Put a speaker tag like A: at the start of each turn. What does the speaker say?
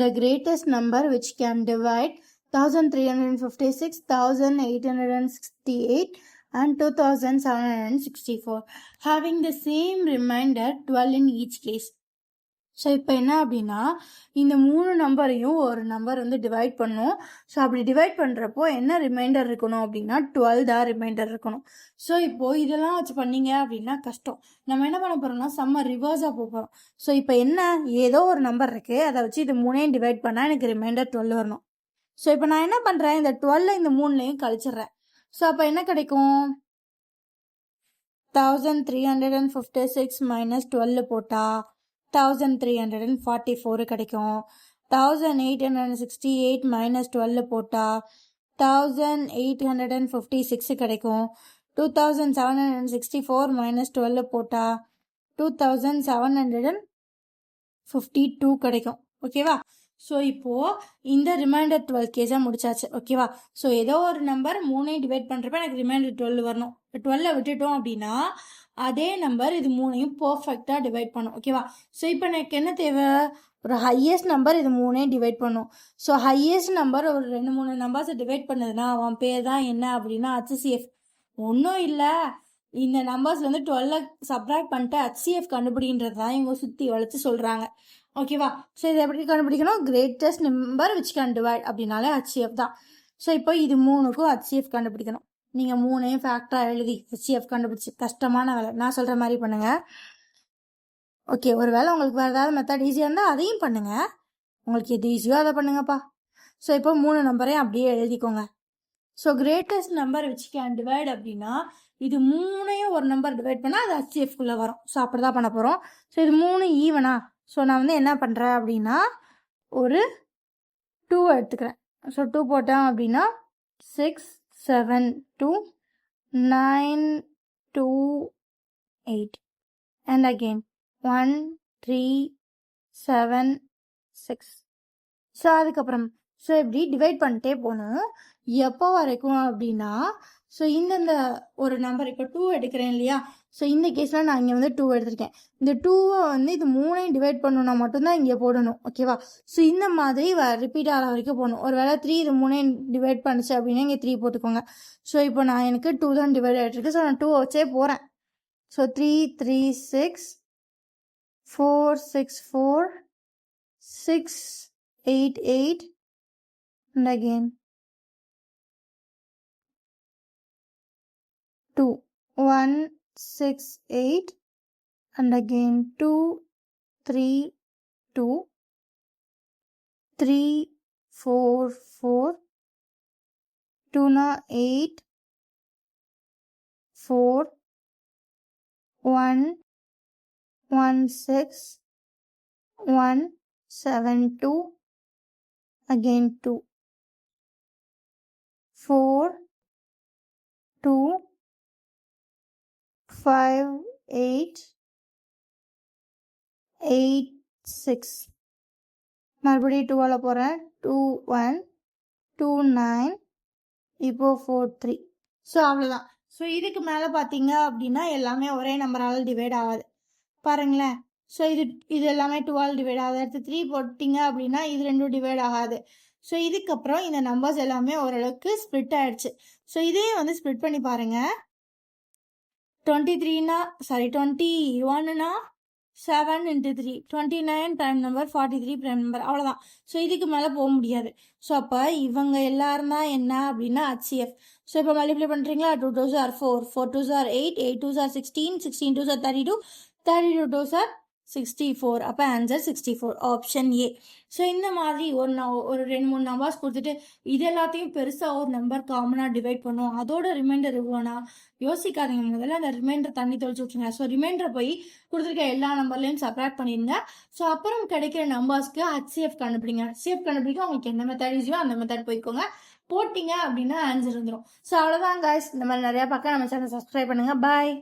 A: The greatest number which can divide 1356, 1868 and 2764 having the same remainder 12 in each case. So இப்போ என்ன அப்படின்னா இந்த 3 நம்பரையும் ஒரு நம்பர் வந்து டிவைட் பண்ணும். ஸோ அப்படி டிவைட் பண்ணுறப்போ என்ன ரிமைண்டர் இருக்கணும் அப்படின்னா 12 தான் ரிமைண்டர் இருக்கணும். ஸோ இப்போது இதெல்லாம் வச்சு பண்ணீங்க அப்படின்னா கஷ்டம். நம்ம என்ன பண்ண போகிறோம்னா செம்ம ரிவர்ஸாக போகிறோம். ஸோ இப்போ என்ன ஏதோ ஒரு நம்பர் இருக்குது, அதை வச்சு இது 3ஐயும் டிவைட் பண்ணால் எனக்கு ரிமைண்டர் 12 வரணும். ஸோ இப்போ நான் என்ன பண்ணுறேன், இந்த 12 இந்த 3லையும் கழிச்சிடுறேன். ஸோ அப்போ என்ன கிடைக்கும், 1356 மைனஸ் 12 போட்டால் 1344 கிடைக்கும். 1868 மைனஸ் 12 போட்டால் 1856 கிடைக்கும். 2764 மைனஸ் 12 போட்டால் 2752 கிடைக்கும். ஓகேவா? ஸோ இப்போது இந்த ரிமைண்டர் 12 கேஸாக முடிச்சாச்சு. ஓகேவா? ஸோ ஏதோ ஒரு நம்பர் 3ஐயும் டிவைட் பண்ணுறப்ப எனக்கு ரிமைண்டர் 12 வரணும். இப்போ 12 விட்டுட்டோம் அப்படின்னா அதே நம்பர் இது 3ஐயும் பர்ஃபெக்டாக டிவைட் பண்ணும். ஓகேவா? ஸோ இப்போ எனக்கு என்ன தேவை, ஒரு ஹையஸ்ட் நம்பர் இது 3ஐயும் டிவைட் பண்ணும். ஸோ ஹையஸ்ட் நம்பர் ஒரு 2-3 நம்பர்ஸை டிவைட் பண்ணதுன்னா அவன் பேர் தான் என்ன அப்படின்னா HCF. ஒன்றும் இல்லை, இந்த நம்பர்ஸ் வந்து 12 சப்ராக்ட் பண்ணிட்டு HCF கண்டுபிடின்றது தான் இவங்க சுற்றி வளைச்சு சொல்கிறாங்க. ஓகேவா? ஸோ இதை எப்படி கண்டுபிடிக்கணும், greatest number which can divide அப்படின்னாலே HCF தான். ஸோ இப்போ இது 3க்கும் HCF கண்டுபிடிக்கணும். நீங்கள் 3ஐயும் ஃபேக்டராக எழுதி HCF கண்டுபிடிச்சி கஷ்டமான வேலை, நான் சொல்கிற மாதிரி பண்ணுங்கள். ஓகே, ஒரு வேளை உங்களுக்கு வேறு ஏதாவது மெத்தட் ஈஸியாக இருந்தால் அதையும் பண்ணுங்கள். உங்களுக்கு எது ஈஸியோ அதை பண்ணுங்கப்பா. ஸோ இப்போ 3 நம்பரையும் அப்படியே எழுதிக்கோங்க. So greatest number which can divide அப்படின்னா இது 3ஐயும் ஒரு நம்பர் டிவைட் பண்ணால் அது HCFக்குள்ளே வரும். ஸோ அப்படி தான் பண்ண போகிறோம். ஸோ இது 3 ஈவனா. ஸோ நான் வந்து என்ன பண்ணுறேன் அப்படின்னா ஒரு 2 எடுத்துக்கிறேன். ஸோ 2 போட்டேன் அப்படின்னா 6 7 2 9 2 8 and again 1 3 7 6. ஸோ அதுக்கப்புறம் ஸோ இப்படி டிவைட் பண்ணிட்டே போகணும். எப்போ வரைக்கும் அப்படின்னா ஸோ இந்தந்த ஒரு நம்பர் இப்போ 2 எடுக்கிறேன் இல்லையா, ஸோ இந்த கேஸில் நான் இங்கே வந்து 2 எடுத்திருக்கேன். இந்த 2வை வந்து இது 3ஐயும் டிவைட் பண்ணணும்னா மட்டும்தான் இங்கே போடணும். ஓகேவா? ஸோ இந்த மாதிரி ரிப்பீட் ஆகிற வரைக்கும் போகணும். ஒரு வேளை 3 இது 3ஐயும் டிவைட் பண்ணிச்சு அப்படின்னா இங்கே 3 போட்டுக்கோங்க. ஸோ இப்போ நான் எனக்கு 2 தான் டிவைட் ஆகிட்டுருக்கு. ஸோ நான் 2 வச்சே போகிறேன். So 3 3 6 4 6 4 6 8 8 and again 2 1 6 8 and again 2 3 2 3 4 4 2 8 4 1 1 6 1 7 2 again 2 4 2 5 8 8 6. மறுபடியும் 2ஆல் போகிறேன். 2 1 2 9 இப்போ 4 3. ஸோ அவ்வளோதான். ஸோ இதுக்கு மேலே பார்த்தீங்க அப்படின்னா எல்லாமே ஒரே நம்பரால் டிவைட் ஆகாது. பாருங்களேன். ஸோ இது எல்லாமே 2ஆல் டிவைட் ஆகுது. அடுத்து 3 போட்டிங்க அப்படின்னா இது 2 டிவைட் ஆகாது. ஸோ இதுக்கப்புறம் இந்த நம்பர்ஸ் எல்லாமே ஓரளவுக்கு ஸ்ப்ளிட் ஆகிடுச்சு. ஸோ இதே வந்து ஸ்ப்ளிட் பண்ணி பாருங்கள். 21னா 7 into 3 29 prime number 43 prime number, அவ்வளோதான். ஸோ இதுக்கு மேலே போக முடியாது. ஸோ அப்போ இவங்க எல்லாரும் தான் என்ன அப்படின்னா HCF. ஸோ இப்போ மல்டிப்ளை பண்ணுறீங்களா, 2 2s are 4 4 2s are 8 8 2s are 16 16 2s are 32 32 2s are 64. அப்போ ஆன்சர் 64, ஆப்ஷன் ஏ. ஸோ இந்த மாதிரி ஒரு 2-3 நம்பர்ஸ் கொடுத்துட்டு இது எல்லாத்தையும் பெருசாக ஒரு நம்பர் காமனாக டிவைட் பண்ணும், அதோட ரிமைண்டர் இவ்வளோனா யோசிக்காதீங்க. முதல்ல அந்த ரிமைண்டர் தண்ணி தொலைச்சி விட்டுருங்க. ஸோ ரிமைண்டரை போய் கொடுத்துருக்க எல்லா நம்பர்லையும் சப்ராக்ட் பண்ணிடுங்க. ஸோ அப்புறம் கிடைக்கிற நம்பர்ஸ்க்கு HCF கண்டுபிடிங்க. HCF கண்டுபிடிக்க உங்களுக்கு எந்த மெத்தட் ஈஸியோ அந்த மெத்தட் போய்க்கோங்க. போட்டிங்க அப்படின்னா ஆன்சர் வந்துடும். ஸோ அவ்வளோதான் guys. இந்த மாதிரி நிறையா பார்க்க நம்ம சேனல் சப்ஸ்கிரைப் பண்ணுங்கள். பாய்.